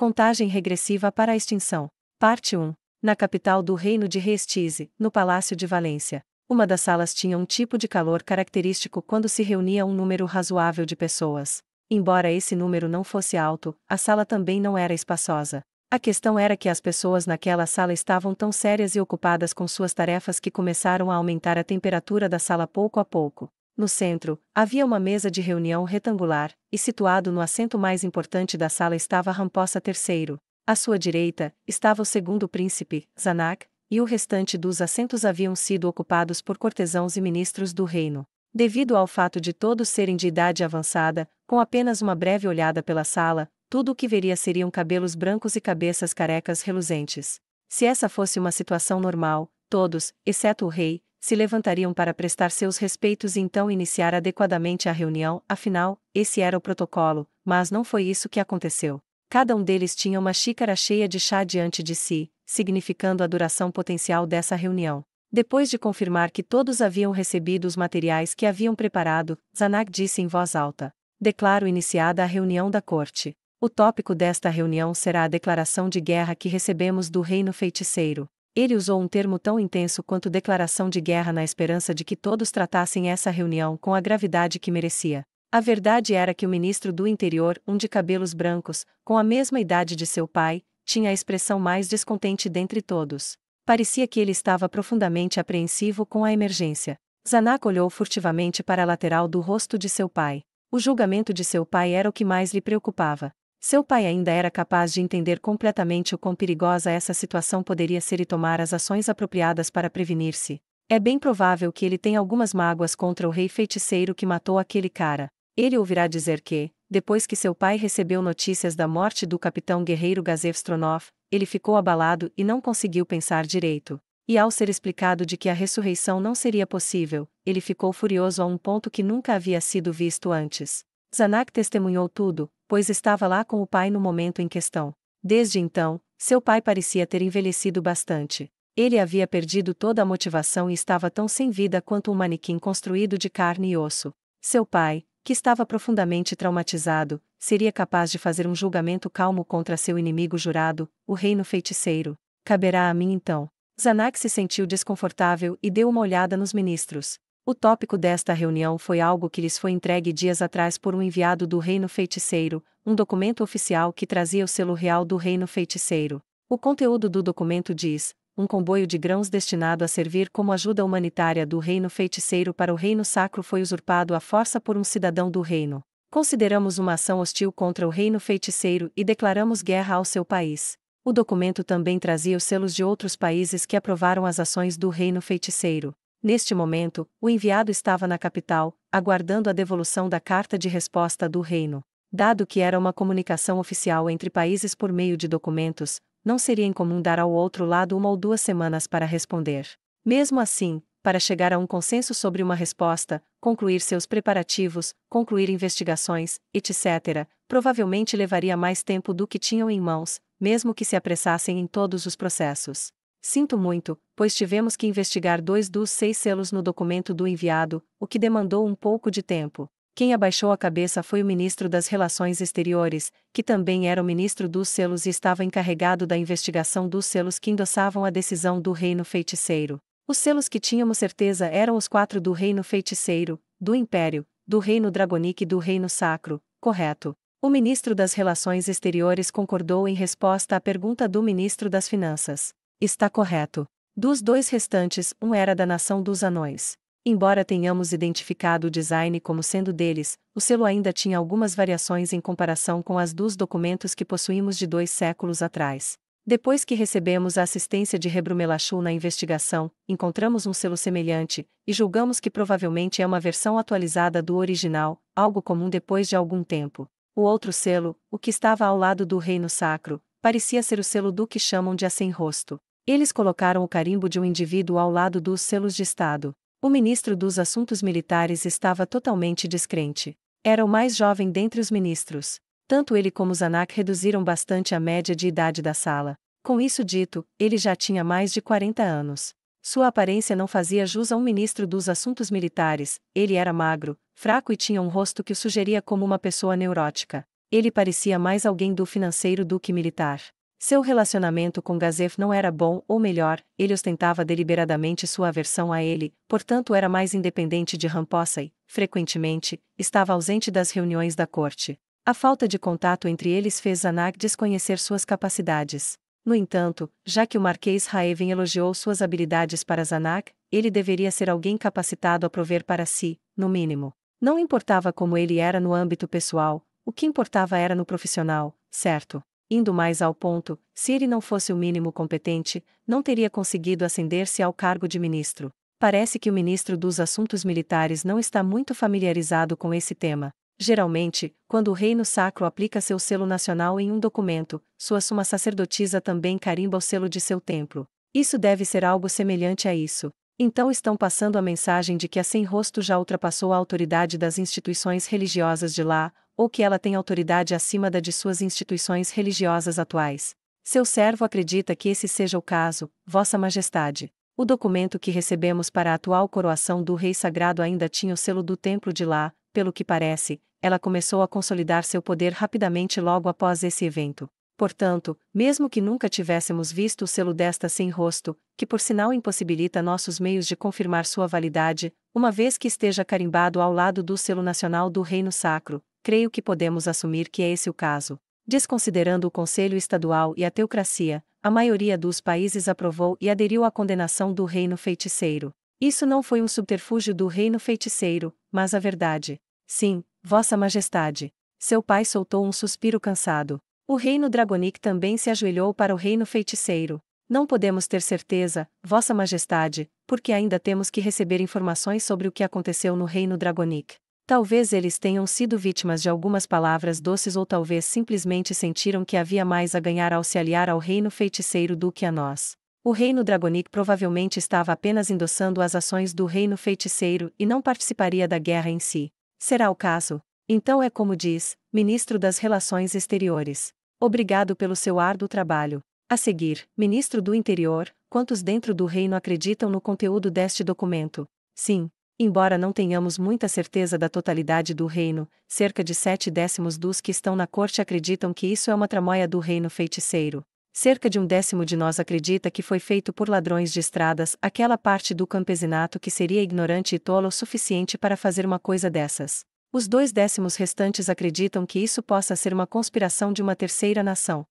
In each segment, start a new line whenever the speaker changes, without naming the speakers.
Contagem regressiva para a extinção. Parte 1. Na capital do reino de Reestize, no Palácio de Valência, uma das salas tinha um tipo de calor característico quando se reunia um número razoável de pessoas. Embora esse número não fosse alto, a sala também não era espaçosa. A questão era que as pessoas naquela sala estavam tão sérias e ocupadas com suas tarefas que começaram a aumentar a temperatura da sala pouco a pouco. No centro, havia uma mesa de reunião retangular, e situado no assento mais importante da sala estava Ramposa III. À sua direita, estava o segundo príncipe, Zanak, e o restante dos assentos haviam sido ocupados por cortesãos e ministros do reino. Devido ao fato de todos serem de idade avançada, com apenas uma breve olhada pela sala, tudo o que veria seriam cabelos brancos e cabeças carecas reluzentes. Se essa fosse uma situação normal, todos, exceto o rei, se levantariam para prestar seus respeitos e então iniciar adequadamente a reunião, afinal, esse era o protocolo, mas não foi isso que aconteceu. Cada um deles tinha uma xícara cheia de chá diante de si, significando a duração potencial dessa reunião. Depois de confirmar que todos haviam recebido os materiais que haviam preparado, Zanak disse em voz alta: "Declaro iniciada a reunião da corte. O tópico desta reunião será a declaração de guerra que recebemos do Reino Feiticeiro." Ele usou um termo tão intenso quanto declaração de guerra na esperança de que todos tratassem essa reunião com a gravidade que merecia. A verdade era que o ministro do Interior, um de cabelos brancos, com a mesma idade de seu pai, tinha a expressão mais descontente dentre todos. Parecia que ele estava profundamente apreensivo com a emergência. Zanak olhou furtivamente para a lateral do rosto de seu pai. O julgamento de seu pai era o que mais lhe preocupava. Seu pai ainda era capaz de entender completamente o quão perigosa essa situação poderia ser e tomar as ações apropriadas para prevenir-se. É bem provável que ele tenha algumas mágoas contra o rei feiticeiro que matou aquele cara. Ele ouvirá dizer que, depois que seu pai recebeu notícias da morte do capitão guerreiro Gazev Stronov, ele ficou abalado e não conseguiu pensar direito. E ao ser explicado de que a ressurreição não seria possível, ele ficou furioso a um ponto que nunca havia sido visto antes. Zanak testemunhou tudo, pois estava lá com o pai no momento em questão. Desde então, seu pai parecia ter envelhecido bastante. Ele havia perdido toda a motivação e estava tão sem vida quanto um manequim construído de carne e osso. Seu pai, que estava profundamente traumatizado, seria capaz de fazer um julgamento calmo contra seu inimigo jurado, o reino feiticeiro. Caberá a mim então. Zanak se sentiu desconfortável e deu uma olhada nos ministros. O tópico desta reunião foi algo que lhes foi entregue dias atrás por um enviado do Reino Feiticeiro, um documento oficial que trazia o selo real do Reino Feiticeiro. O conteúdo do documento diz: um comboio de grãos destinado a servir como ajuda humanitária do Reino Feiticeiro para o Reino Sacro foi usurpado à força por um cidadão do reino. Consideramos uma ação hostil contra o Reino Feiticeiro e declaramos guerra ao seu país. O documento também trazia os selos de outros países que aprovaram as ações do Reino Feiticeiro. Neste momento, o enviado estava na capital, aguardando a devolução da carta de resposta do reino. Dado que era uma comunicação oficial entre países por meio de documentos, não seria incomum dar ao outro lado 1 ou 2 semanas para responder. Mesmo assim, para chegar a um consenso sobre uma resposta, concluir seus preparativos, concluir investigações, etc., provavelmente levaria mais tempo do que tinham em mãos, mesmo que se apressassem em todos os processos. Sinto muito, pois tivemos que investigar 2 dos 6 selos no documento do enviado, o que demandou um pouco de tempo. Quem abaixou a cabeça foi o ministro das Relações Exteriores, que também era o ministro dos selos e estava encarregado da investigação dos selos que endossavam a decisão do Reino Feiticeiro. Os selos que tínhamos certeza eram os 4 do Reino Feiticeiro, do Império, do Reino Dragonic e do Reino Sacro, correto? O ministro das Relações Exteriores concordou em resposta à pergunta do ministro das Finanças. Está correto. Dos 2 restantes, um era da nação dos anões. Embora tenhamos identificado o design como sendo deles, o selo ainda tinha algumas variações em comparação com as dos documentos que possuímos de 2 séculos atrás. Depois que recebemos a assistência de Rebrumelashu na investigação, encontramos um selo semelhante, e julgamos que provavelmente é uma versão atualizada do original, algo comum depois de algum tempo. O outro selo, o que estava ao lado do Reino Sacro, parecia ser o selo do que chamam de sem-rosto. Eles colocaram o carimbo de um indivíduo ao lado dos selos de Estado. O ministro dos Assuntos Militares estava totalmente descrente. Era o mais jovem dentre os ministros. Tanto ele como Zanak reduziram bastante a média de idade da sala. Com isso dito, ele já tinha mais de 40 anos. Sua aparência não fazia jus a um ministro dos Assuntos Militares. Ele era magro, fraco e tinha um rosto que o sugeria como uma pessoa neurótica. Ele parecia mais alguém do financeiro do que militar. Seu relacionamento com Gazef não era bom, ou melhor, ele ostentava deliberadamente sua aversão a ele, portanto era mais independente de Ramposa e, frequentemente, estava ausente das reuniões da corte. A falta de contato entre eles fez Zanak desconhecer suas capacidades. No entanto, já que o Marquês Raven elogiou suas habilidades para Zanak, ele deveria ser alguém capacitado a prover para si, no mínimo. Não importava como ele era no âmbito pessoal, o que importava era no profissional, certo? Indo mais ao ponto, se ele não fosse o mínimo competente, não teria conseguido ascender-se ao cargo de ministro. Parece que o ministro dos Assuntos Militares não está muito familiarizado com esse tema. Geralmente, quando o Reino Sacro aplica seu selo nacional em um documento, sua suma sacerdotisa também carimba o selo de seu templo. Isso deve ser algo semelhante a isso. Então estão passando a mensagem de que a Sem Rosto já ultrapassou a autoridade das instituições religiosas de lá, ou que ela tem autoridade acima da de suas instituições religiosas atuais. Seu servo acredita que esse seja o caso, Vossa Majestade. O documento que recebemos para a atual coroação do Rei Sagrado ainda tinha o selo do templo de lá, pelo que parece, ela começou a consolidar seu poder rapidamente logo após esse evento. Portanto, mesmo que nunca tivéssemos visto o selo desta Sem Rosto, que por sinal impossibilita nossos meios de confirmar sua validade, uma vez que esteja carimbado ao lado do selo nacional do Reino Sacro, creio que podemos assumir que é esse o caso. Desconsiderando o Conselho Estadual e a teocracia, a maioria dos países aprovou e aderiu à condenação do Reino Feiticeiro. Isso não foi um subterfúgio do Reino Feiticeiro, mas a verdade. Sim, Vossa Majestade. Seu pai soltou um suspiro cansado. O Reino Dragonic também se ajoelhou para o Reino Feiticeiro. Não podemos ter certeza, Vossa Majestade, porque ainda temos que receber informações sobre o que aconteceu no Reino Dragonic. Talvez eles tenham sido vítimas de algumas palavras doces ou talvez simplesmente sentiram que havia mais a ganhar ao se aliar ao Reino Feiticeiro do que a nós. O Reino Dragonic provavelmente estava apenas endossando as ações do Reino Feiticeiro e não participaria da guerra em si. Será o caso? Então é como diz, Ministro das Relações Exteriores. Obrigado pelo seu árduo trabalho. A seguir, Ministro do Interior, quantos dentro do reino acreditam no conteúdo deste documento? Sim. Embora não tenhamos muita certeza da totalidade do reino, cerca de 7/10 dos que estão na corte acreditam que isso é uma tramóia do Reino Feiticeiro. Cerca de 1/10 de nós acredita que foi feito por ladrões de estradas, aquela parte do campesinato que seria ignorante e tola o suficiente para fazer uma coisa dessas. Os 2/10 restantes acreditam que isso possa ser uma conspiração de uma terceira nação.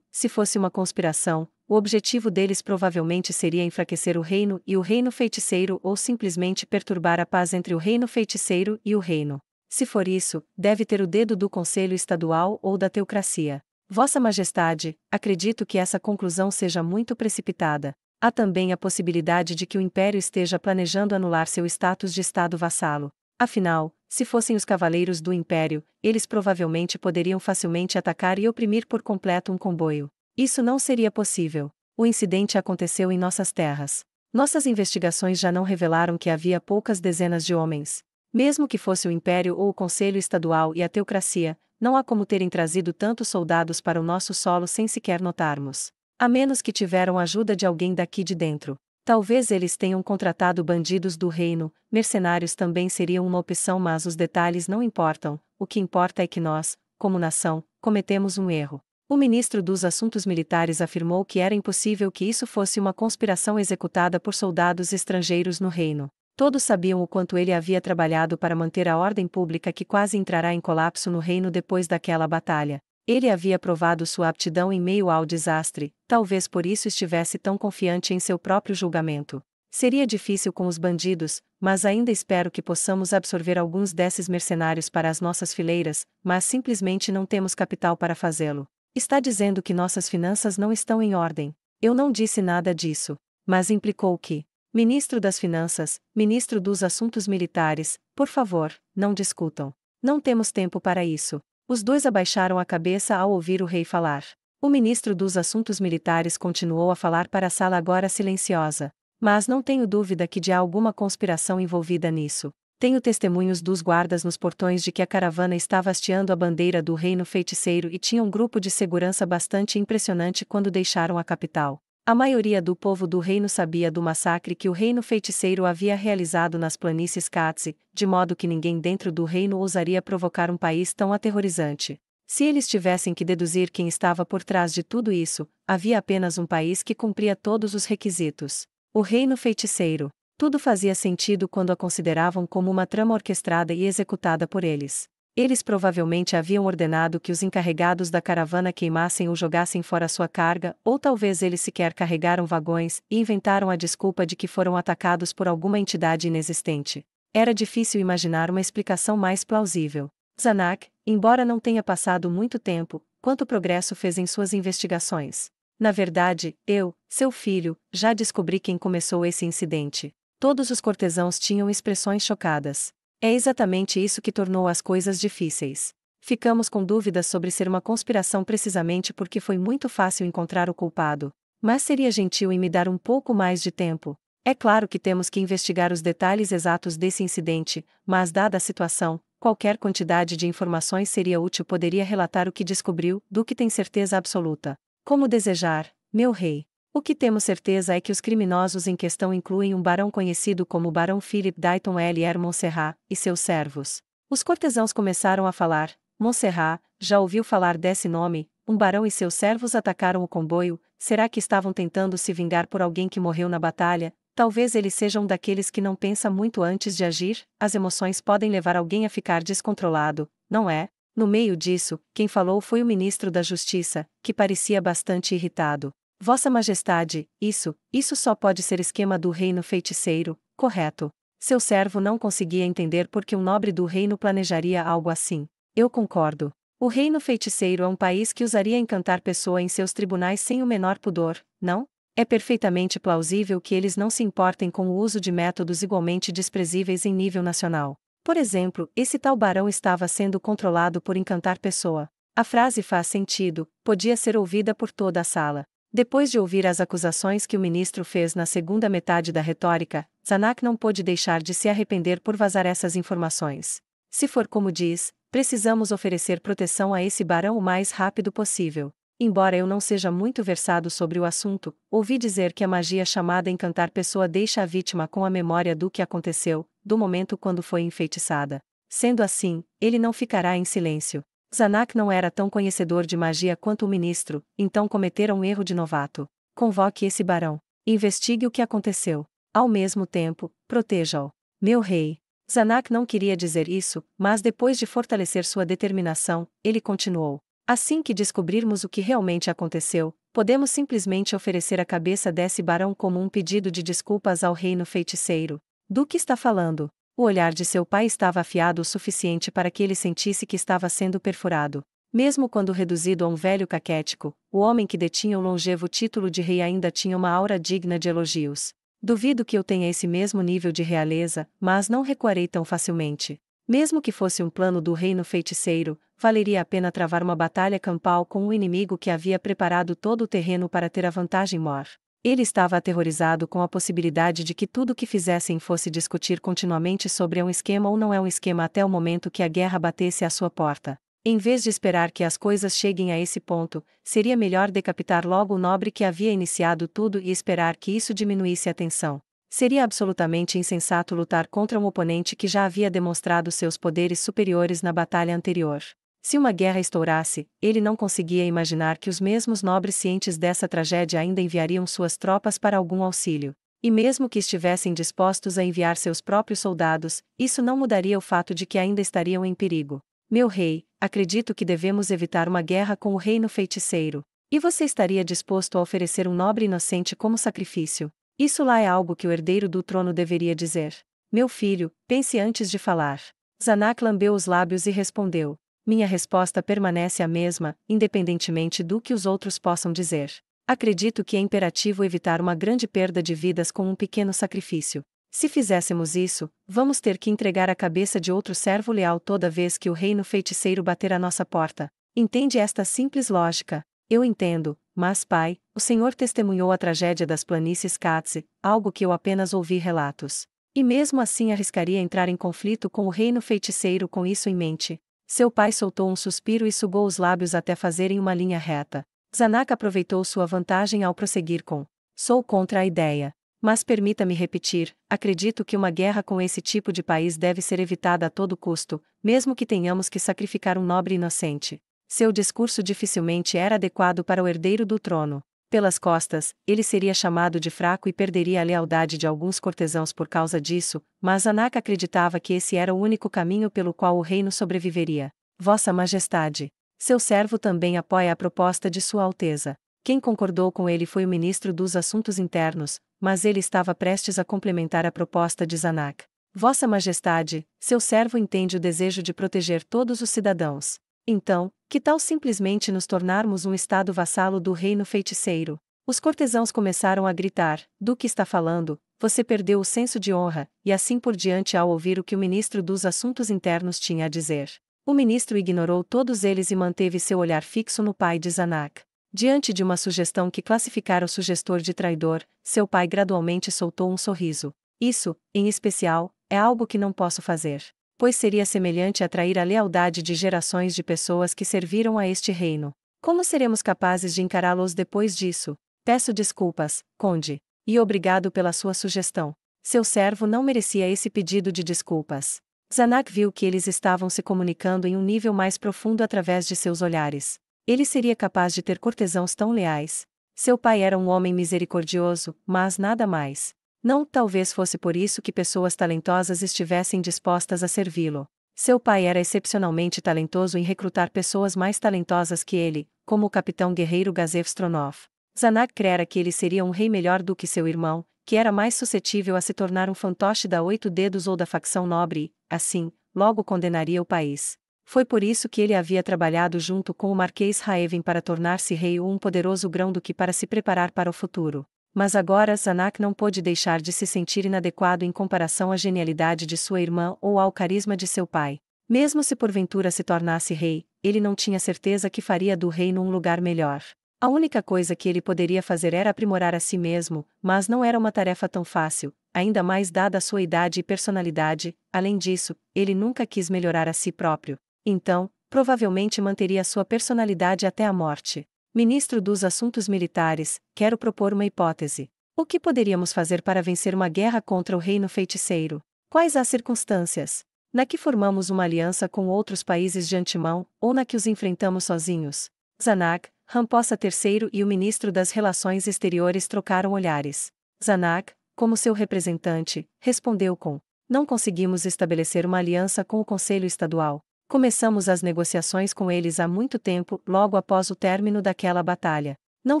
Se fosse uma conspiração, o objetivo deles provavelmente seria enfraquecer o reino e o Reino Feiticeiro ou simplesmente perturbar a paz entre o Reino Feiticeiro e o reino. Se for isso, deve ter o dedo do Conselho Estadual ou da teocracia. Vossa Majestade, acredito que essa conclusão seja muito precipitada. Há também a possibilidade de que o Império esteja planejando anular seu status de Estado vassalo. Afinal, se fossem os cavaleiros do Império, eles provavelmente poderiam facilmente atacar e oprimir por completo um comboio. Isso não seria possível. O incidente aconteceu em nossas terras. Nossas investigações já não revelaram que havia poucas dezenas de homens. Mesmo que fosse o Império ou o Conselho Estadual e a teocracia, não há como terem trazido tantos soldados para o nosso solo sem sequer notarmos. A menos que tiveram ajuda de alguém daqui de dentro. Talvez eles tenham contratado bandidos do reino, mercenários também seriam uma opção, mas os detalhes não importam, o que importa é que nós, como nação, cometemos um erro. O ministro dos Assuntos Militares afirmou que era impossível que isso fosse uma conspiração executada por soldados estrangeiros no reino. Todos sabiam o quanto ele havia trabalhado para manter a ordem pública que quase entrará em colapso no reino depois daquela batalha. Ele havia provado sua aptidão em meio ao desastre, talvez por isso estivesse tão confiante em seu próprio julgamento. Seria difícil com os bandidos, mas ainda espero que possamos absorver alguns desses mercenários para as nossas fileiras, mas simplesmente não temos capital para fazê-lo. Está dizendo que nossas finanças não estão em ordem. Eu não disse nada disso, mas implicou que, Ministro das Finanças, Ministro dos Assuntos Militares, por favor, não discutam. Não temos tempo para isso. Os dois abaixaram a cabeça ao ouvir o rei falar. O ministro dos Assuntos Militares continuou a falar para a sala agora silenciosa. Mas não tenho dúvida que há alguma conspiração envolvida nisso. Tenho testemunhos dos guardas nos portões de que a caravana estava hasteando a bandeira do Reino Feiticeiro e tinha um grupo de segurança bastante impressionante quando deixaram a capital. A maioria do povo do reino sabia do massacre que o Reino Feiticeiro havia realizado nas planícies Katze, de modo que ninguém dentro do reino ousaria provocar um país tão aterrorizante. Se eles tivessem que deduzir quem estava por trás de tudo isso, havia apenas um país que cumpria todos os requisitos: o Reino Feiticeiro. Tudo fazia sentido quando a consideravam como uma trama orquestrada e executada por eles. Eles provavelmente haviam ordenado que os encarregados da caravana queimassem ou jogassem fora sua carga, ou talvez eles sequer carregaram vagões e inventaram a desculpa de que foram atacados por alguma entidade inexistente. Era difícil imaginar uma explicação mais plausível. Zanak, embora não tenha passado muito tempo, quanto progresso fez em suas investigações? Na verdade, eu, seu filho, já descobri quem começou esse incidente. Todos os cortesãos tinham expressões chocadas. É exatamente isso que tornou as coisas difíceis. Ficamos com dúvidas sobre ser uma conspiração precisamente porque foi muito fácil encontrar o culpado. Mas seria gentil em me dar um pouco mais de tempo. É claro que temos que investigar os detalhes exatos desse incidente, mas dada a situação, qualquer quantidade de informações seria útil. Poderia relatar o que descobriu, do que tem certeza absoluta. Como desejar, meu rei. O que temos certeza é que os criminosos em questão incluem um barão conhecido como Barão Philip Dayton L.R. Montserrat e seus servos. Os cortesãos começaram a falar. Montserrat, já ouviu falar desse nome? Um barão e seus servos atacaram o comboio. Será que estavam tentando se vingar por alguém que morreu na batalha? Talvez eles sejam daqueles que não pensa muito antes de agir. As emoções podem levar alguém a ficar descontrolado, não é? No meio disso, quem falou foi o ministro da Justiça, que parecia bastante irritado. Vossa Majestade, isso só pode ser esquema do reino feiticeiro, correto? Seu servo não conseguia entender por que um nobre do reino planejaria algo assim. Eu concordo. O reino feiticeiro é um país que usaria encantar pessoa em seus tribunais sem o menor pudor, não? É perfeitamente plausível que eles não se importem com o uso de métodos igualmente desprezíveis em nível nacional. Por exemplo, esse tal barão estava sendo controlado por encantar pessoa. A frase faz sentido, podia ser ouvida por toda a sala. Depois de ouvir as acusações que o ministro fez na segunda metade da retórica, Zanak não pôde deixar de se arrepender por vazar essas informações. Se for como diz, precisamos oferecer proteção a esse barão o mais rápido possível. Embora eu não seja muito versado sobre o assunto, ouvi dizer que a magia chamada encantar pessoa deixa a vítima com a memória do que aconteceu, do momento quando foi enfeitiçada. Sendo assim, ele não ficará em silêncio. Zanak não era tão conhecedor de magia quanto o ministro, então cometera um erro de novato. Convoque esse barão. Investigue o que aconteceu. Ao mesmo tempo, proteja-o. Meu rei. Zanak não queria dizer isso, mas depois de fortalecer sua determinação, ele continuou. Assim que descobrirmos o que realmente aconteceu, podemos simplesmente oferecer a cabeça desse barão como um pedido de desculpas ao reino feiticeiro. Do que está falando? O olhar de seu pai estava afiado o suficiente para que ele sentisse que estava sendo perfurado. Mesmo quando reduzido a um velho caquético, o homem que detinha o longevo título de rei ainda tinha uma aura digna de elogios. Duvido que eu tenha esse mesmo nível de realeza, mas não recuarei tão facilmente. Mesmo que fosse um plano do reino feiticeiro, valeria a pena travar uma batalha campal com um inimigo que havia preparado todo o terreno para ter a vantagem mor. Ele estava aterrorizado com a possibilidade de que tudo o que fizessem fosse discutir continuamente sobre é um esquema ou não é um esquema até o momento que a guerra batesse à sua porta. Em vez de esperar que as coisas cheguem a esse ponto, seria melhor decapitar logo o nobre que havia iniciado tudo e esperar que isso diminuísse a tensão. Seria absolutamente insensato lutar contra um oponente que já havia demonstrado seus poderes superiores na batalha anterior. Se uma guerra estourasse, ele não conseguia imaginar que os mesmos nobres cientes dessa tragédia ainda enviariam suas tropas para algum auxílio. E mesmo que estivessem dispostos a enviar seus próprios soldados, isso não mudaria o fato de que ainda estariam em perigo. Meu rei, acredito que devemos evitar uma guerra com o reino feiticeiro. E você estaria disposto a oferecer um nobre inocente como sacrifício? Isso lá é algo que o herdeiro do trono deveria dizer. Meu filho, pense antes de falar. Zanak lambeu os lábios e respondeu. Minha resposta permanece a mesma, independentemente do que os outros possam dizer. Acredito que é imperativo evitar uma grande perda de vidas com um pequeno sacrifício. Se fizéssemos isso, vamos ter que entregar a cabeça de outro servo leal toda vez que o reino feiticeiro bater à nossa porta. Entende esta simples lógica? Eu entendo, mas pai, o senhor testemunhou a tragédia das planícies Katze, algo que eu apenas ouvi relatos. E mesmo assim arriscaria entrar em conflito com o reino feiticeiro com isso em mente. Seu pai soltou um suspiro e sugou os lábios até fazerem uma linha reta. Zanak aproveitou sua vantagem ao prosseguir com: sou contra a ideia. Mas permita-me repetir, acredito que uma guerra com esse tipo de país deve ser evitada a todo custo, mesmo que tenhamos que sacrificar um nobre inocente. Seu discurso dificilmente era adequado para o herdeiro do trono. Pelas costas, ele seria chamado de fraco e perderia a lealdade de alguns cortesãos por causa disso, mas Anak acreditava que esse era o único caminho pelo qual o reino sobreviveria. Vossa Majestade. Seu servo também apoia a proposta de Sua Alteza. Quem concordou com ele foi o ministro dos Assuntos Internos, mas ele estava prestes a complementar a proposta de Zanak. Vossa Majestade, seu servo entende o desejo de proteger todos os cidadãos. Então, que tal simplesmente nos tornarmos um estado vassalo do reino feiticeiro? Os cortesãos começaram a gritar: do que está falando? Você perdeu o senso de honra, e assim por diante ao ouvir o que o ministro dos Assuntos Internos tinha a dizer. O ministro ignorou todos eles e manteve seu olhar fixo no pai de Zanak. Diante de uma sugestão que classificara o sugestor de traidor, seu pai gradualmente soltou um sorriso. Isso, em especial, é algo que não posso fazer. Pois seria semelhante a trair a lealdade de gerações de pessoas que serviram a este reino. Como seremos capazes de encará-los depois disso? Peço desculpas, conde. E obrigado pela sua sugestão. Seu servo não merecia esse pedido de desculpas. Zanak viu que eles estavam se comunicando em um nível mais profundo através de seus olhares. Ele seria capaz de ter cortesãos tão leais. Seu pai era um homem misericordioso, mas nada mais. Não, talvez fosse por isso que pessoas talentosas estivessem dispostas a servi-lo. Seu pai era excepcionalmente talentoso em recrutar pessoas mais talentosas que ele, como o capitão guerreiro Gazev Stronov. Zanak crera que ele seria um rei melhor do que seu irmão, que era mais suscetível a se tornar um fantoche da Oito Dedos ou da facção nobre e, assim, logo condenaria o país. Foi por isso que ele havia trabalhado junto com o Marquês Raeven para tornar-se rei ou um poderoso grão-duque para se preparar para o futuro. Mas agora Zanak não pôde deixar de se sentir inadequado em comparação à genialidade de sua irmã ou ao carisma de seu pai. Mesmo se porventura se tornasse rei, ele não tinha certeza que faria do reino um lugar melhor. A única coisa que ele poderia fazer era aprimorar a si mesmo, mas não era uma tarefa tão fácil, ainda mais dada a sua idade e personalidade. Além disso, ele nunca quis melhorar a si próprio. Então, provavelmente manteria sua personalidade até a morte. Ministro dos Assuntos Militares, quero propor uma hipótese. O que poderíamos fazer para vencer uma guerra contra o reino feiticeiro? Quais as circunstâncias? Na que formamos uma aliança com outros países de antemão, ou na que os enfrentamos sozinhos? Zanak, Ramposa III e o ministro das Relações Exteriores trocaram olhares. Zanak, como seu representante, respondeu com: não conseguimos estabelecer uma aliança com o Conselho Estadual. Começamos as negociações com eles há muito tempo, logo após o término daquela batalha. Não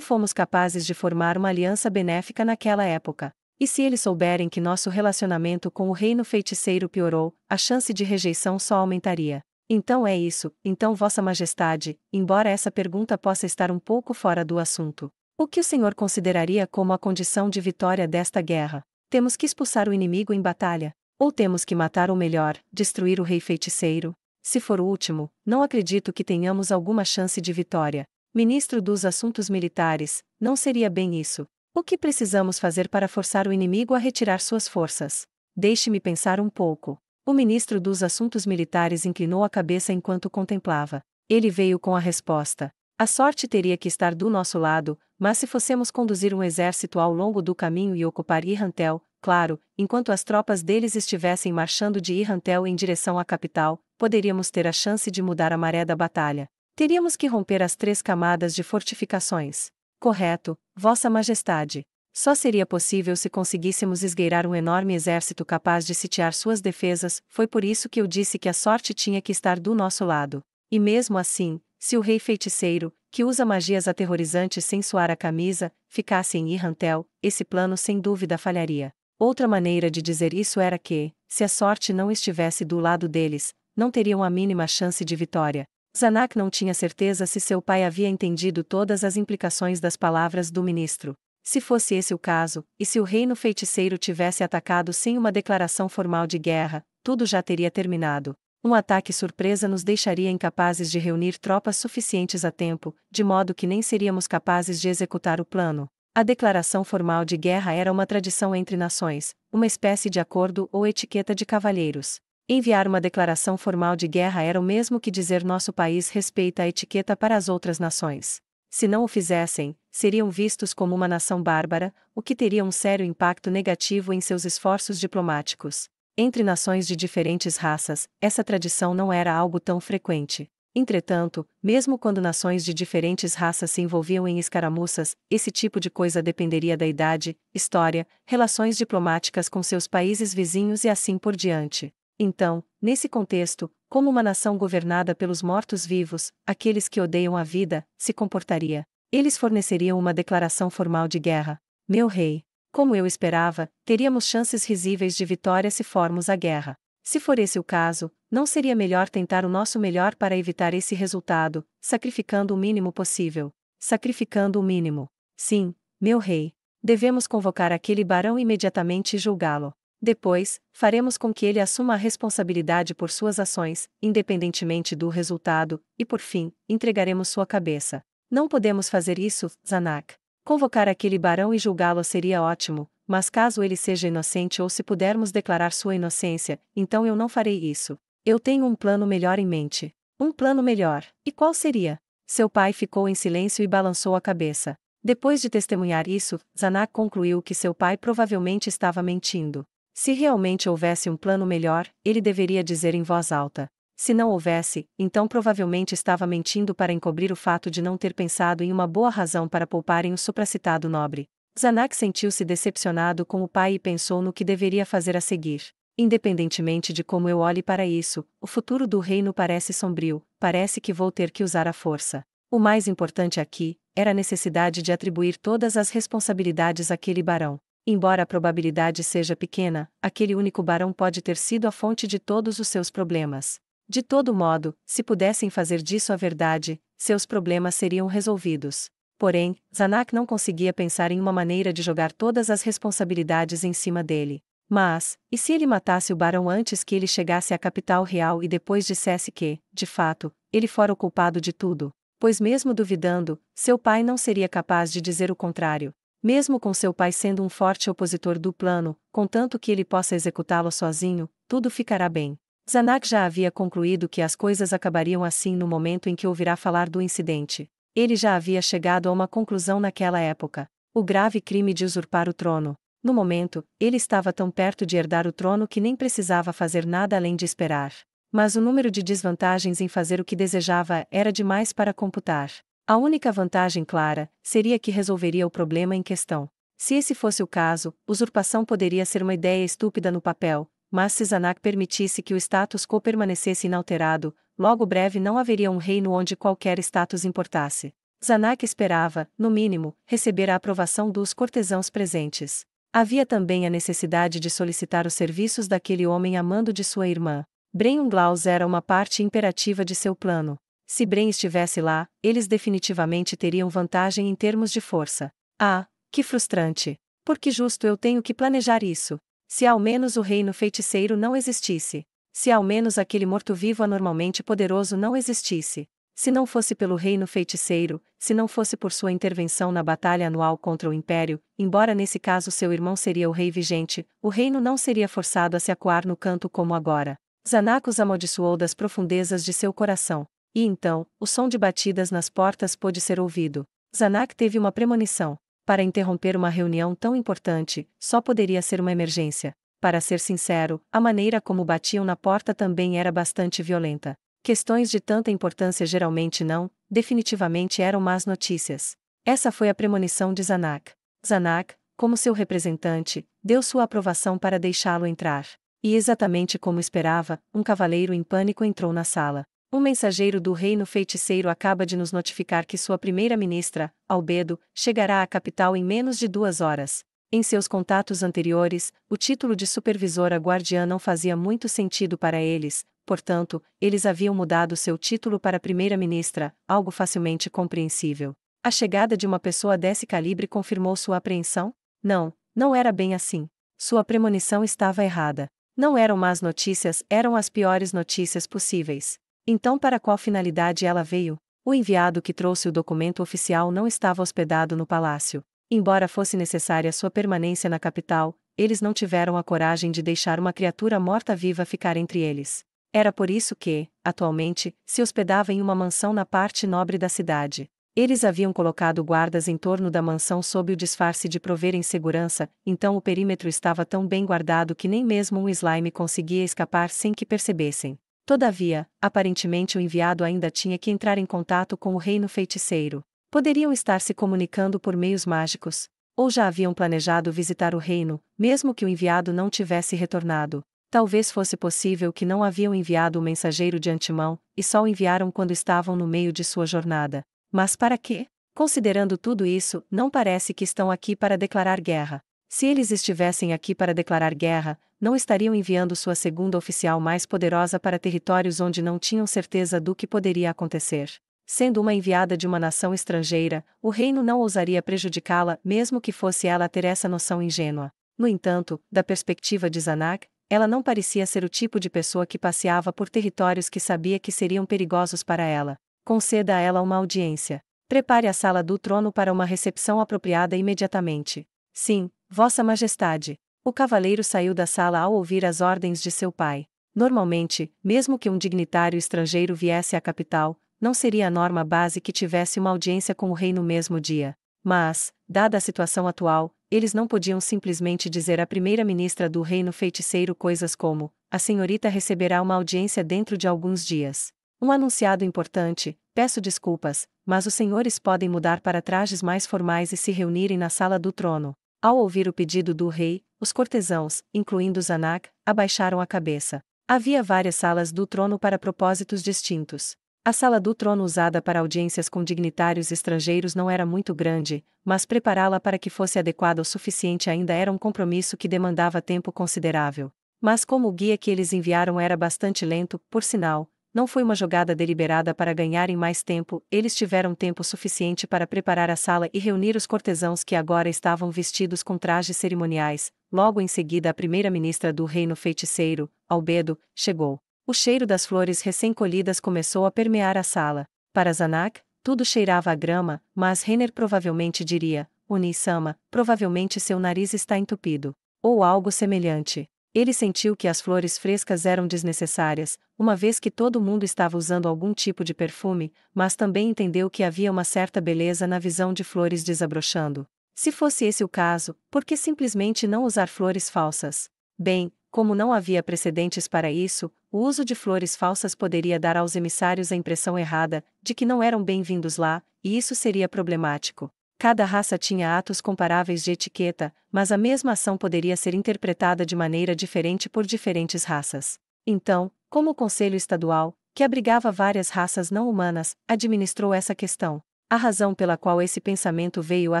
fomos capazes de formar uma aliança benéfica naquela época. E se eles souberem que nosso relacionamento com o reino feiticeiro piorou, a chance de rejeição só aumentaria. Então é isso, então Vossa Majestade, embora essa pergunta possa estar um pouco fora do assunto. O que o senhor consideraria como a condição de vitória desta guerra? Temos que expulsar o inimigo em batalha? Ou temos que matar ou melhor, destruir o rei feiticeiro? Se for o último, não acredito que tenhamos alguma chance de vitória. Ministro dos Assuntos Militares, não seria bem isso. O que precisamos fazer para forçar o inimigo a retirar suas forças? Deixe-me pensar um pouco. O ministro dos Assuntos Militares inclinou a cabeça enquanto contemplava. Ele veio com a resposta. A sorte teria que estar do nosso lado, mas se fossemos conduzir um exército ao longo do caminho e ocupar Irrantel, claro, enquanto as tropas deles estivessem marchando de Irrantel em direção à capital, poderíamos ter a chance de mudar a maré da batalha. Teríamos que romper as 3 camadas de fortificações. Correto, Vossa Majestade. Só seria possível se conseguíssemos esgueirar um enorme exército capaz de sitiar suas defesas. Foi por isso que eu disse que a sorte tinha que estar do nosso lado. E mesmo assim, se o rei feiticeiro, que usa magias aterrorizantes sem suar a camisa, ficasse em Irrantel, esse plano sem dúvida falharia. Outra maneira de dizer isso era que, se a sorte não estivesse do lado deles, não teriam a mínima chance de vitória. Zanak não tinha certeza se seu pai havia entendido todas as implicações das palavras do ministro. Se fosse esse o caso, e se o reino feiticeiro tivesse atacado sem uma declaração formal de guerra, tudo já teria terminado. Um ataque surpresa nos deixaria incapazes de reunir tropas suficientes a tempo, de modo que nem seríamos capazes de executar o plano. A declaração formal de guerra era uma tradição entre nações, uma espécie de acordo ou etiqueta de cavalheiros. Enviar uma declaração formal de guerra era o mesmo que dizer nosso país respeita a etiqueta para as outras nações. Se não o fizessem, seriam vistos como uma nação bárbara, o que teria um sério impacto negativo em seus esforços diplomáticos. Entre nações de diferentes raças, essa tradição não era algo tão frequente. Entretanto, mesmo quando nações de diferentes raças se envolviam em escaramuças, esse tipo de coisa dependeria da idade, história, relações diplomáticas com seus países vizinhos e assim por diante. Então, nesse contexto, como uma nação governada pelos mortos-vivos, aqueles que odeiam a vida, se comportaria? Eles forneceriam uma declaração formal de guerra. Meu rei. Como eu esperava, teríamos chances risíveis de vitória se formos à guerra. Se for esse o caso, não seria melhor tentar o nosso melhor para evitar esse resultado, sacrificando o mínimo possível? Sacrificando o mínimo. Sim, meu rei. Devemos convocar aquele barão imediatamente e julgá-lo. Depois, faremos com que ele assuma a responsabilidade por suas ações, independentemente do resultado, e por fim, entregaremos sua cabeça. Não podemos fazer isso, Zanak. Convocar aquele barão e julgá-lo seria ótimo, mas caso ele seja inocente ou se pudermos declarar sua inocência, então eu não farei isso. Eu tenho um plano melhor em mente. Um plano melhor. E qual seria? Seu pai ficou em silêncio e balançou a cabeça. Depois de testemunhar isso, Zanak concluiu que seu pai provavelmente estava mentindo. Se realmente houvesse um plano melhor, ele deveria dizer em voz alta. Se não houvesse, então provavelmente estava mentindo para encobrir o fato de não ter pensado em uma boa razão para pouparem o supracitado nobre. Zanak sentiu-se decepcionado com o pai e pensou no que deveria fazer a seguir. Independentemente de como eu olhe para isso, o futuro do reino parece sombrio, parece que vou ter que usar a força. O mais importante aqui, era a necessidade de atribuir todas as responsabilidades àquele barão. Embora a probabilidade seja pequena, aquele único barão pode ter sido a fonte de todos os seus problemas. De todo modo, se pudessem fazer disso a verdade, seus problemas seriam resolvidos. Porém, Zanak não conseguia pensar em uma maneira de jogar todas as responsabilidades em cima dele. Mas, e se ele matasse o barão antes que ele chegasse à capital real e depois dissesse que, de fato, ele fora o culpado de tudo? Pois mesmo duvidando, seu pai não seria capaz de dizer o contrário. Mesmo com seu pai sendo um forte opositor do plano, contanto que ele possa executá-lo sozinho, tudo ficará bem. Zanak já havia concluído que as coisas acabariam assim no momento em que ouvirá falar do incidente. Ele já havia chegado a uma conclusão naquela época: o grave crime de usurpar o trono. No momento, ele estava tão perto de herdar o trono que nem precisava fazer nada além de esperar. Mas o número de desvantagens em fazer o que desejava era demais para computar. A única vantagem clara seria que resolveria o problema em questão. Se esse fosse o caso, usurpação poderia ser uma ideia estúpida no papel, mas se Zanak permitisse que o status quo permanecesse inalterado, logo breve não haveria um reino onde qualquer status importasse. Zanak esperava, no mínimo, receber a aprovação dos cortesãos presentes. Havia também a necessidade de solicitar os serviços daquele homem amando de sua irmã. Bren Unglaus era uma parte imperativa de seu plano. Se Bren estivesse lá, eles definitivamente teriam vantagem em termos de força. Ah, que frustrante! Por que justo eu tenho que planejar isso? Se ao menos o reino feiticeiro não existisse. Se ao menos aquele morto-vivo anormalmente poderoso não existisse. Se não fosse pelo reino feiticeiro, se não fosse por sua intervenção na batalha anual contra o Império, embora nesse caso seu irmão seria o rei vigente, o reino não seria forçado a se acuar no canto como agora. Zanak os amaldiçoou das profundezas de seu coração. E então, o som de batidas nas portas pôde ser ouvido. Zanak teve uma premonição. Para interromper uma reunião tão importante, só poderia ser uma emergência. Para ser sincero, a maneira como batiam na porta também era bastante violenta. Questões de tanta importância geralmente não, definitivamente eram más notícias. Essa foi a premonição de Zanak. Zanak, como seu representante, deu sua aprovação para deixá-lo entrar. E exatamente como esperava, um cavaleiro em pânico entrou na sala. Um mensageiro do reino feiticeiro acaba de nos notificar que sua primeira-ministra, Albedo, chegará à capital em menos de 2 horas. Em seus contatos anteriores, o título de supervisora guardiã não fazia muito sentido para eles, portanto, eles haviam mudado seu título para primeira-ministra, algo facilmente compreensível. A chegada de uma pessoa desse calibre confirmou sua apreensão? Não, não era bem assim. Sua premonição estava errada. Não eram más notícias, eram as piores notícias possíveis. Então para qual finalidade ela veio? O enviado que trouxe o documento oficial não estava hospedado no palácio. Embora fosse necessária sua permanência na capital, eles não tiveram a coragem de deixar uma criatura morta-viva ficar entre eles. Era por isso que, atualmente, se hospedava em uma mansão na parte nobre da cidade. Eles haviam colocado guardas em torno da mansão sob o disfarce de proverem segurança, então o perímetro estava tão bem guardado que nem mesmo um slime conseguia escapar sem que percebessem. Todavia, aparentemente o enviado ainda tinha que entrar em contato com o reino feiticeiro. Poderiam estar se comunicando por meios mágicos, ou já haviam planejado visitar o reino, mesmo que o enviado não tivesse retornado. Talvez fosse possível que não haviam enviado o mensageiro de antemão, e só o enviaram quando estavam no meio de sua jornada. Mas para quê? Considerando tudo isso, não parece que estão aqui para declarar guerra. Se eles estivessem aqui para declarar guerra, não estariam enviando sua segunda oficial mais poderosa para territórios onde não tinham certeza do que poderia acontecer. Sendo uma enviada de uma nação estrangeira, o reino não ousaria prejudicá-la, mesmo que fosse ela a ter essa noção ingênua. No entanto, da perspectiva de Zanak, ela não parecia ser o tipo de pessoa que passeava por territórios que sabia que seriam perigosos para ela. Conceda a ela uma audiência. Prepare a sala do trono para uma recepção apropriada imediatamente. Sim, Vossa Majestade. O cavaleiro saiu da sala ao ouvir as ordens de seu pai. Normalmente, mesmo que um dignitário estrangeiro viesse à capital, não seria a norma base que tivesse uma audiência com o rei no mesmo dia. Mas, dada a situação atual, eles não podiam simplesmente dizer à primeira-ministra do reino feiticeiro coisas como: a senhorita receberá uma audiência dentro de alguns dias. Um anunciado importante, peço desculpas, mas os senhores podem mudar para trajes mais formais e se reunirem na sala do trono. Ao ouvir o pedido do rei, os cortesãos, incluindo Zanak, abaixaram a cabeça. Havia várias salas do trono para propósitos distintos. A sala do trono usada para audiências com dignitários estrangeiros não era muito grande, mas prepará-la para que fosse adequada o suficiente ainda era um compromisso que demandava tempo considerável. Mas como o guia que eles enviaram era bastante lento, por sinal, não foi uma jogada deliberada para ganharem mais tempo, eles tiveram tempo suficiente para preparar a sala e reunir os cortesãos que agora estavam vestidos com trajes cerimoniais. Logo em seguida a primeira-ministra do reino feiticeiro, Albedo, chegou. O cheiro das flores recém-colhidas começou a permear a sala. Para Zanak, tudo cheirava a grama, mas Renner provavelmente diria: Uni-sama, provavelmente seu nariz está entupido. Ou algo semelhante. Ele sentiu que as flores frescas eram desnecessárias, uma vez que todo mundo estava usando algum tipo de perfume, mas também entendeu que havia uma certa beleza na visão de flores desabrochando. Se fosse esse o caso, por que simplesmente não usar flores falsas? Bem, como não havia precedentes para isso, o uso de flores falsas poderia dar aos emissários a impressão errada de que não eram bem-vindos lá, e isso seria problemático. Cada raça tinha atos comparáveis de etiqueta, mas a mesma ação poderia ser interpretada de maneira diferente por diferentes raças. Então, como o Conselho Estadual, que abrigava várias raças não humanas, administrou essa questão? A razão pela qual esse pensamento veio à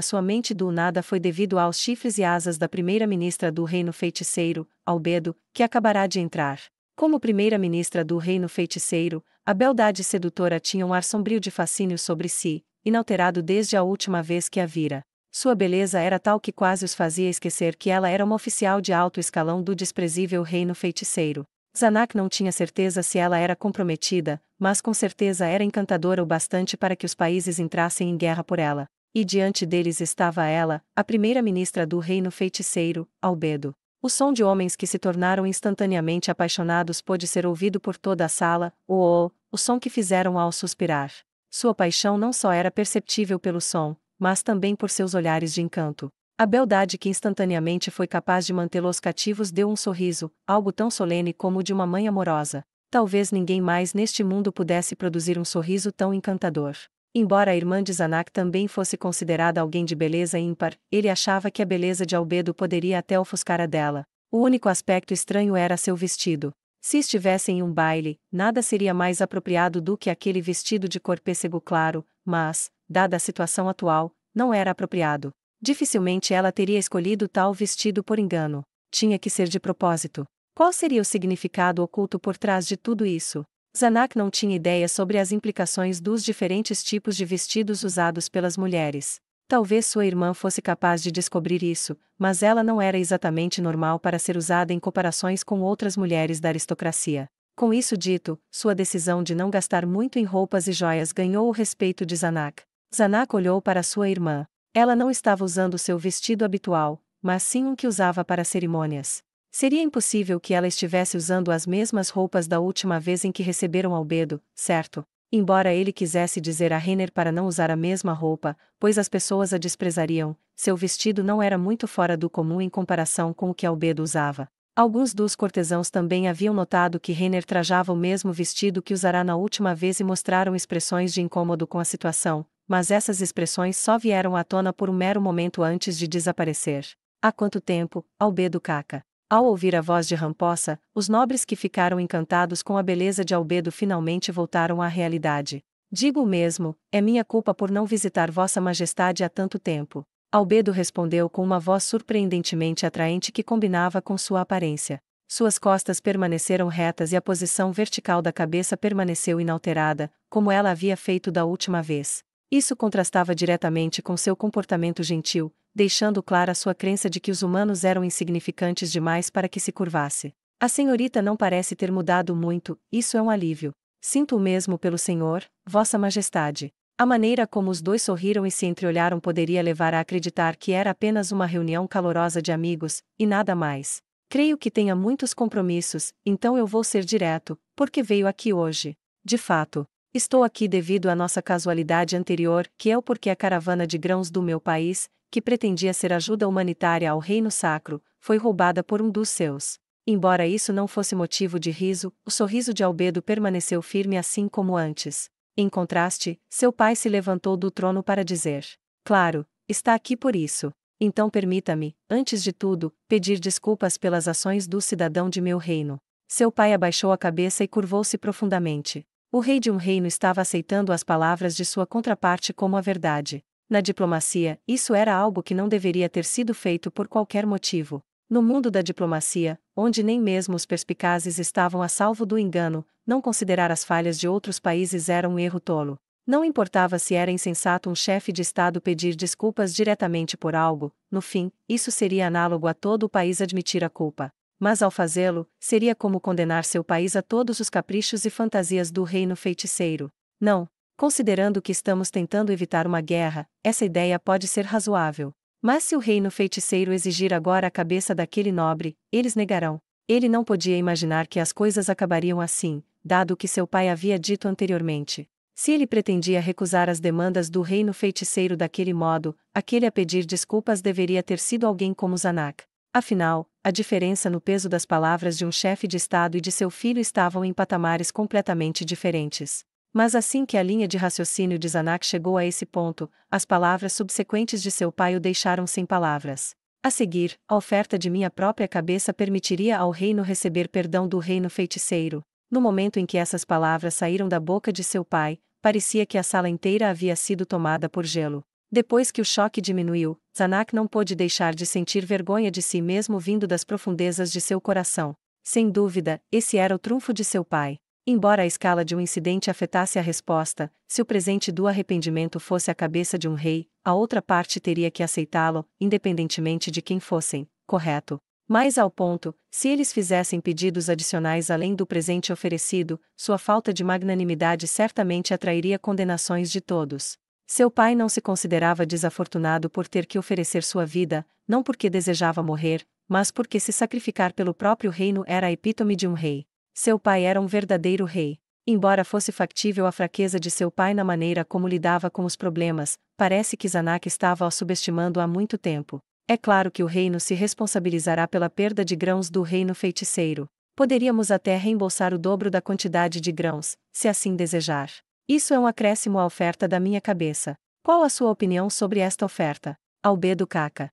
sua mente do nada foi devido aos chifres e asas da primeira-ministra do reino feiticeiro, Albedo, que acabará de entrar. Como primeira-ministra do reino feiticeiro, a beldade sedutora tinha um ar sombrio de fascínio sobre si, inalterado desde a última vez que a vira. Sua beleza era tal que quase os fazia esquecer que ela era uma oficial de alto escalão do desprezível reino feiticeiro. Zanak não tinha certeza se ela era comprometida, mas com certeza era encantadora o bastante para que os países entrassem em guerra por ela. E diante deles estava ela, a primeira-ministra do reino feiticeiro, Albedo. O som de homens que se tornaram instantaneamente apaixonados pôde ser ouvido por toda a sala, o som que fizeram ao suspirar. Sua paixão não só era perceptível pelo som, mas também por seus olhares de encanto. A beldade que instantaneamente foi capaz de mantê-los cativos deu um sorriso, algo tão solene como o de uma mãe amorosa. Talvez ninguém mais neste mundo pudesse produzir um sorriso tão encantador. Embora a irmã de Zanak também fosse considerada alguém de beleza ímpar, ele achava que a beleza de Albedo poderia até ofuscar a dela. O único aspecto estranho era seu vestido. Se estivessem em um baile, nada seria mais apropriado do que aquele vestido de cor pêssego claro, mas, dada a situação atual, não era apropriado. Dificilmente ela teria escolhido tal vestido por engano. Tinha que ser de propósito. Qual seria o significado oculto por trás de tudo isso? Zanak não tinha ideia sobre as implicações dos diferentes tipos de vestidos usados pelas mulheres. Talvez sua irmã fosse capaz de descobrir isso, mas ela não era exatamente normal para ser usada em comparações com outras mulheres da aristocracia. Com isso dito, sua decisão de não gastar muito em roupas e joias ganhou o respeito de Zanak. Zanak olhou para sua irmã. Ela não estava usando seu vestido habitual, mas sim um que usava para cerimônias. Seria impossível que ela estivesse usando as mesmas roupas da última vez em que receberam Albedo, certo? Embora ele quisesse dizer a Renner para não usar a mesma roupa, pois as pessoas a desprezariam, seu vestido não era muito fora do comum em comparação com o que Albedo usava. Alguns dos cortesãos também haviam notado que Renner trajava o mesmo vestido que usara na última vez e mostraram expressões de incômodo com a situação, mas essas expressões só vieram à tona por um mero momento antes de desaparecer. Há quanto tempo, Albedo Caca? Ao ouvir a voz de Ramposa, os nobres que ficaram encantados com a beleza de Albedo finalmente voltaram à realidade. Digo o mesmo, é minha culpa por não visitar Vossa Majestade há tanto tempo. Albedo respondeu com uma voz surpreendentemente atraente que combinava com sua aparência. Suas costas permaneceram retas e a posição vertical da cabeça permaneceu inalterada, como ela havia feito da última vez. Isso contrastava diretamente com seu comportamento gentil, deixando clara sua crença de que os humanos eram insignificantes demais para que se curvasse. A senhorita não parece ter mudado muito, isso é um alívio. Sinto o mesmo pelo senhor, Vossa Majestade. A maneira como os dois sorriram e se entreolharam poderia levar a acreditar que era apenas uma reunião calorosa de amigos, e nada mais. Creio que tenha muitos compromissos, então eu vou ser direto, porque veio aqui hoje. De fato, estou aqui devido à nossa casualidade anterior, que é o porquê a caravana de grãos do meu país, que pretendia ser ajuda humanitária ao Reino Sacro, foi roubada por um dos seus. Embora isso não fosse motivo de riso, o sorriso de Albedo permaneceu firme assim como antes. Em contraste, seu pai se levantou do trono para dizer: claro, está aqui por isso. Então permita-me, antes de tudo, pedir desculpas pelas ações do cidadão de meu reino. Seu pai abaixou a cabeça e curvou-se profundamente. O rei de um reino estava aceitando as palavras de sua contraparte como a verdade. Na diplomacia, isso era algo que não deveria ter sido feito por qualquer motivo. No mundo da diplomacia, onde nem mesmo os perspicazes estavam a salvo do engano, não considerar as falhas de outros países era um erro tolo. Não importava se era insensato um chefe de Estado pedir desculpas diretamente por algo, no fim, isso seria análogo a todo o país admitir a culpa. Mas ao fazê-lo, seria como condenar seu país a todos os caprichos e fantasias do reino feiticeiro. Não. Considerando que estamos tentando evitar uma guerra, essa ideia pode ser razoável. Mas se o reino feiticeiro exigir agora a cabeça daquele nobre, eles negarão. Ele não podia imaginar que as coisas acabariam assim, dado o que seu pai havia dito anteriormente. Se ele pretendia recusar as demandas do reino feiticeiro daquele modo, aquele a pedir desculpas deveria ter sido alguém como Zanak. Afinal, a diferença no peso das palavras de um chefe de Estado e de seu filho estavam em patamares completamente diferentes. Mas assim que a linha de raciocínio de Zanak chegou a esse ponto, as palavras subsequentes de seu pai o deixaram sem palavras. A seguir, a oferta de minha própria cabeça permitiria ao reino receber perdão do reino feiticeiro. No momento em que essas palavras saíram da boca de seu pai, parecia que a sala inteira havia sido tomada por gelo. Depois que o choque diminuiu, Zanak não pôde deixar de sentir vergonha de si mesmo vindo das profundezas de seu coração. Sem dúvida, esse era o trunfo de seu pai. Embora a escala de um incidente afetasse a resposta, se o presente do arrependimento fosse a cabeça de um rei, a outra parte teria que aceitá-lo, independentemente de quem fossem, correto? Mais ao ponto, se eles fizessem pedidos adicionais além do presente oferecido, sua falta de magnanimidade certamente atrairia condenações de todos. Seu pai não se considerava desafortunado por ter que oferecer sua vida, não porque desejava morrer, mas porque se sacrificar pelo próprio reino era a epítome de um rei. Seu pai era um verdadeiro rei. Embora fosse factível a fraqueza de seu pai na maneira como lidava com os problemas, parece que Zanak estava o subestimando há muito tempo. É claro que o reino se responsabilizará pela perda de grãos do reino feiticeiro. Poderíamos até reembolsar o dobro da quantidade de grãos, se assim desejar. Isso é um acréscimo à oferta da minha cabeça. Qual a sua opinião sobre esta oferta? Albedo Caca.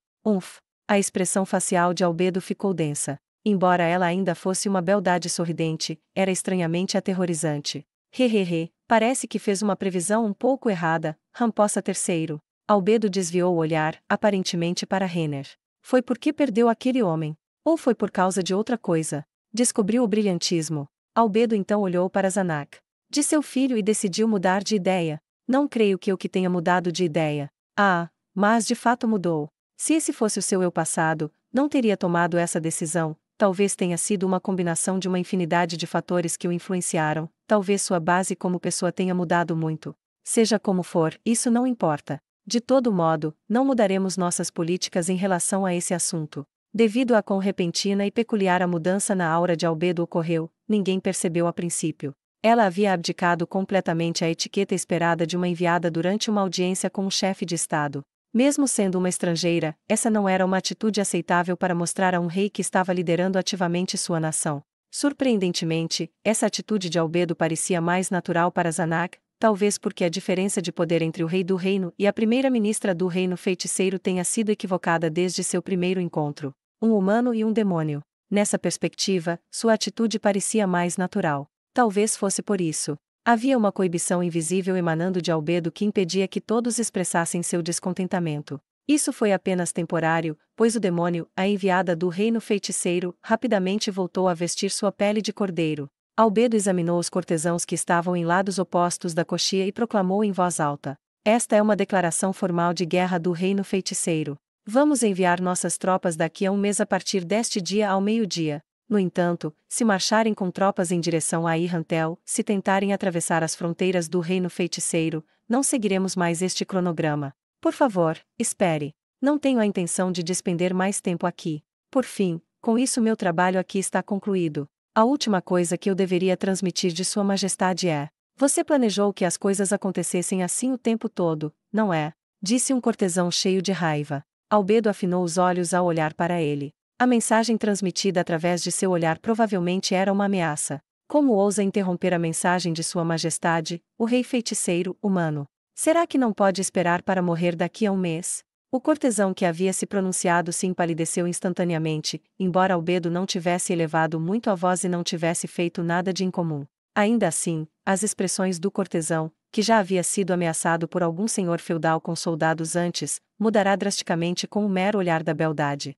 A expressão facial de Albedo ficou densa. Embora ela ainda fosse uma beldade sorridente, era estranhamente aterrorizante. Hehehe, parece que fez uma previsão um pouco errada, Ramposa III. Albedo desviou o olhar, aparentemente para Renner. Foi porque perdeu aquele homem? Ou foi por causa de outra coisa? Descobriu o brilhantismo. Albedo então olhou para Zanak. De seu filho e decidiu mudar de ideia. Não creio que eu que tenha mudado de ideia. Ah, mas de fato mudou. Se esse fosse o seu eu passado, não teria tomado essa decisão. Talvez tenha sido uma combinação de uma infinidade de fatores que o influenciaram, talvez sua base como pessoa tenha mudado muito. Seja como for, isso não importa. De todo modo, não mudaremos nossas políticas em relação a esse assunto. Devido a quão repentina e peculiar a mudança na aura de Albedo ocorreu, ninguém percebeu a princípio. Ela havia abdicado completamente à etiqueta esperada de uma enviada durante uma audiência com um chefe de Estado. Mesmo sendo uma estrangeira, essa não era uma atitude aceitável para mostrar a um rei que estava liderando ativamente sua nação. Surpreendentemente, essa atitude de Albedo parecia mais natural para Zanak, talvez porque a diferença de poder entre o rei do reino e a primeira-ministra do reino feiticeiro tenha sido equivocada desde seu primeiro encontro. Um humano e um demônio. Nessa perspectiva, sua atitude parecia mais natural. Talvez fosse por isso. Havia uma coibição invisível emanando de Albedo que impedia que todos expressassem seu descontentamento. Isso foi apenas temporário, pois o demônio, a enviada do reino feiticeiro, rapidamente voltou a vestir sua pele de cordeiro. Albedo examinou os cortesãos que estavam em lados opostos da coxia e proclamou em voz alta: "Esta é uma declaração formal de guerra do reino feiticeiro. Vamos enviar nossas tropas daqui a um mês a partir deste dia ao meio-dia. No entanto, se marcharem com tropas em direção a Irrantel, se tentarem atravessar as fronteiras do reino feiticeiro, não seguiremos mais este cronograma. Por favor, espere. Não tenho a intenção de despender mais tempo aqui. Por fim, com isso meu trabalho aqui está concluído. A última coisa que eu deveria transmitir de Sua Majestade é: você planejou que as coisas acontecessem assim o tempo todo, não é?" Disse um cortesão cheio de raiva. Albedo afinou os olhos ao olhar para ele. A mensagem transmitida através de seu olhar provavelmente era uma ameaça. Como ousa interromper a mensagem de Sua Majestade, o rei feiticeiro, humano? Será que não pode esperar para morrer daqui a um mês? O cortesão que havia se pronunciado se empalideceu instantaneamente, embora Albedo não tivesse elevado muito a voz e não tivesse feito nada de incomum. Ainda assim, as expressões do cortesão, que já havia sido ameaçado por algum senhor feudal com soldados antes, mudará drasticamente com o mero olhar da beldade.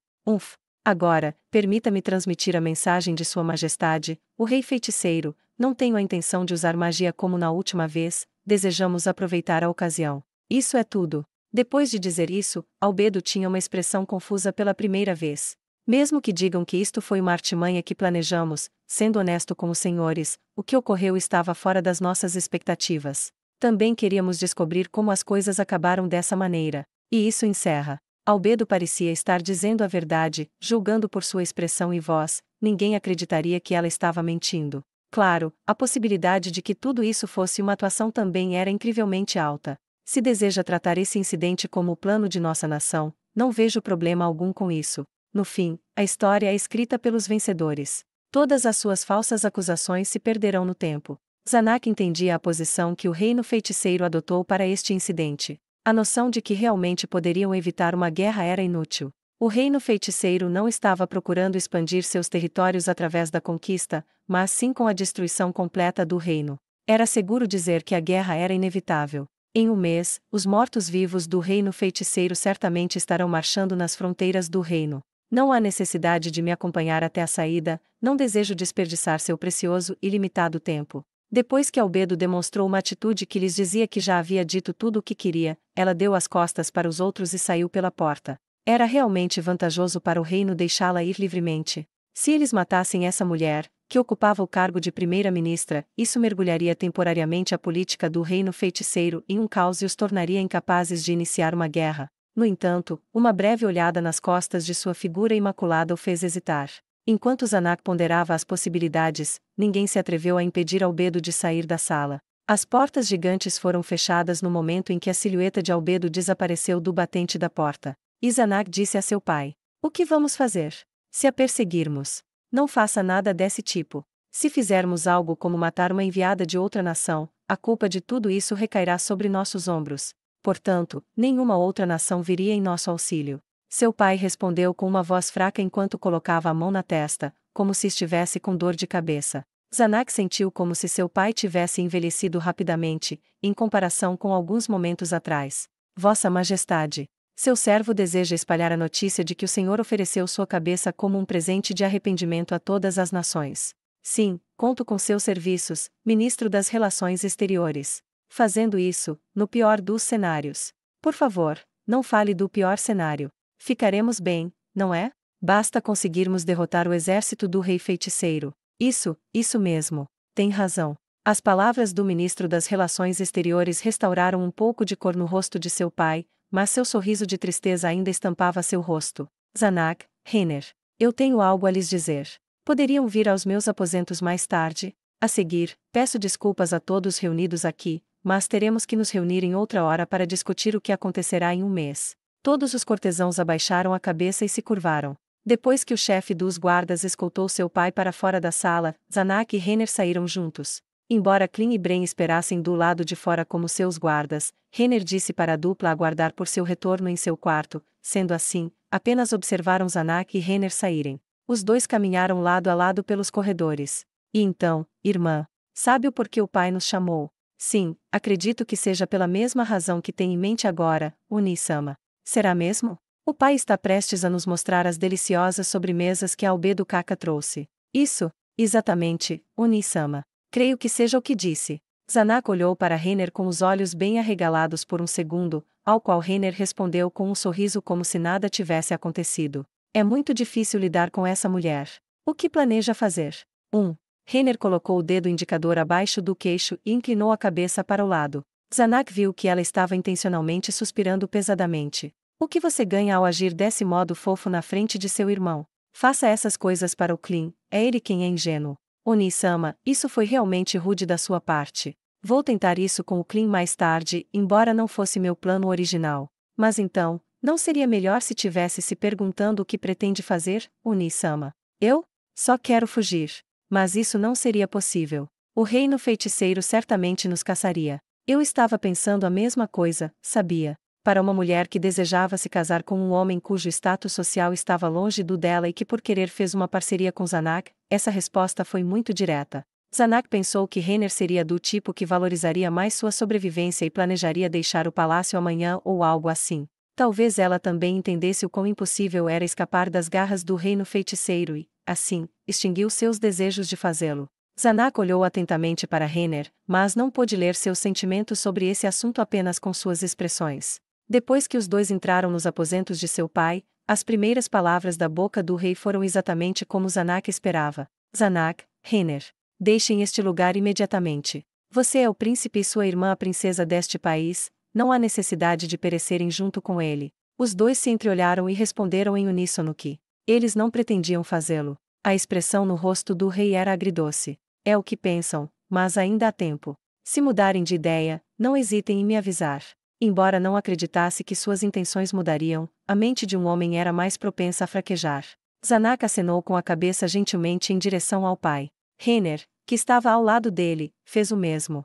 Agora, permita-me transmitir a mensagem de Sua Majestade, o Rei Feiticeiro. Não tenho a intenção de usar magia como na última vez, desejamos aproveitar a ocasião. Isso é tudo. Depois de dizer isso, Albedo tinha uma expressão confusa pela primeira vez. Mesmo que digam que isto foi uma artimanha que planejamos, sendo honesto com os senhores, o que ocorreu estava fora das nossas expectativas. Também queríamos descobrir como as coisas acabaram dessa maneira. E isso encerra. Albedo parecia estar dizendo a verdade, julgando por sua expressão e voz, ninguém acreditaria que ela estava mentindo. Claro, a possibilidade de que tudo isso fosse uma atuação também era incrivelmente alta. Se deseja tratar esse incidente como o plano de nossa nação, não vejo problema algum com isso. No fim, a história é escrita pelos vencedores. Todas as suas falsas acusações se perderão no tempo. Zanak entendia a posição que o reino feiticeiro adotou para este incidente. A noção de que realmente poderiam evitar uma guerra era inútil. O reino feiticeiro não estava procurando expandir seus territórios através da conquista, mas sim com a destruição completa do reino. Era seguro dizer que a guerra era inevitável. Em um mês, os mortos-vivos do reino feiticeiro certamente estarão marchando nas fronteiras do reino. Não há necessidade de me acompanhar até a saída, não desejo desperdiçar seu precioso e limitado tempo. Depois que Albedo demonstrou uma atitude que lhes dizia que já havia dito tudo o que queria, ela deu as costas para os outros e saiu pela porta. Era realmente vantajoso para o reino deixá-la ir livremente. Se eles matassem essa mulher, que ocupava o cargo de primeira-ministra, isso mergulharia temporariamente a política do reino feiticeiro em um caos e os tornaria incapazes de iniciar uma guerra. No entanto, uma breve olhada nas costas de sua figura imaculada o fez hesitar. Enquanto Zanak ponderava as possibilidades, ninguém se atreveu a impedir Albedo de sair da sala. As portas gigantes foram fechadas no momento em que a silhueta de Albedo desapareceu do batente da porta. E Zanak disse a seu pai: "O que vamos fazer? Se a perseguirmos, não faça nada desse tipo. Se fizermos algo como matar uma enviada de outra nação, a culpa de tudo isso recairá sobre nossos ombros. Portanto, nenhuma outra nação viria em nosso auxílio." Seu pai respondeu com uma voz fraca enquanto colocava a mão na testa, como se estivesse com dor de cabeça. Zanak sentiu como se seu pai tivesse envelhecido rapidamente, em comparação com alguns momentos atrás. "Vossa Majestade, seu servo deseja espalhar a notícia de que o Senhor ofereceu sua cabeça como um presente de arrependimento a todas as nações. Sim, conto com seus serviços, ministro das Relações Exteriores. Fazendo isso, no pior dos cenários. Por favor, não fale do pior cenário. Ficaremos bem, não é? Basta conseguirmos derrotar o exército do rei feiticeiro." Isso mesmo. Tem razão. As palavras do ministro das Relações Exteriores restauraram um pouco de cor no rosto de seu pai, mas seu sorriso de tristeza ainda estampava seu rosto. "Zanak, Reiner, eu tenho algo a lhes dizer. Poderiam vir aos meus aposentos mais tarde? A seguir, peço desculpas a todos reunidos aqui, mas teremos que nos reunir em outra hora para discutir o que acontecerá em um mês." Todos os cortesãos abaixaram a cabeça e se curvaram. Depois que o chefe dos guardas escoltou seu pai para fora da sala, Zanak e Renner saíram juntos. Embora Clem e Bren esperassem do lado de fora como seus guardas, Renner disse para a dupla aguardar por seu retorno em seu quarto. Sendo assim, apenas observaram Zanak e Renner saírem. Os dois caminharam lado a lado pelos corredores. E então, irmã, sabe o porquê o pai nos chamou? Sim, acredito que seja pela mesma razão que tem em mente agora, Uni-sama. Será mesmo? O pai está prestes a nos mostrar as deliciosas sobremesas que a Albedo Kaka trouxe. Isso, exatamente, Uni-sama. Creio que seja o que disse. Zanak olhou para Renner com os olhos bem arregalados por um segundo, ao qual Renner respondeu com um sorriso como se nada tivesse acontecido. É muito difícil lidar com essa mulher. O que planeja fazer? 1. Renner colocou o dedo indicador abaixo do queixo e inclinou a cabeça para o lado. Zanak viu que ela estava intencionalmente suspirando pesadamente. O que você ganha ao agir desse modo fofo na frente de seu irmão? Faça essas coisas para o Clean, é ele quem é ingênuo. Oni-sama, isso foi realmente rude da sua parte. Vou tentar isso com o Clean mais tarde, embora não fosse meu plano original. Mas então, não seria melhor se tivesse se perguntando o que pretende fazer, Oni-sama? Eu? Só quero fugir. Mas isso não seria possível. O reino feiticeiro certamente nos caçaria. Eu estava pensando a mesma coisa, sabia? Para uma mulher que desejava se casar com um homem cujo status social estava longe do dela e que por querer fez uma parceria com Zanak, essa resposta foi muito direta. Zanak pensou que Renner seria do tipo que valorizaria mais sua sobrevivência e planejaria deixar o palácio amanhã ou algo assim. Talvez ela também entendesse o quão impossível era escapar das garras do reino feiticeiro e, assim, extinguiu seus desejos de fazê-lo. Zanak olhou atentamente para Renner, mas não pôde ler seus sentimentos sobre esse assunto apenas com suas expressões. Depois que os dois entraram nos aposentos de seu pai, as primeiras palavras da boca do rei foram exatamente como Zanak esperava. Zanak, Renner, deixem este lugar imediatamente. Você é o príncipe e sua irmã a princesa deste país, não há necessidade de perecerem junto com ele. Os dois se entreolharam e responderam em uníssono que eles não pretendiam fazê-lo. A expressão no rosto do rei era agridoce. É o que pensam, mas ainda há tempo. Se mudarem de ideia, não hesitem em me avisar. Embora não acreditasse que suas intenções mudariam, a mente de um homem era mais propensa a fraquejar. Zanak acenou com a cabeça gentilmente em direção ao pai. Renner, que estava ao lado dele, fez o mesmo.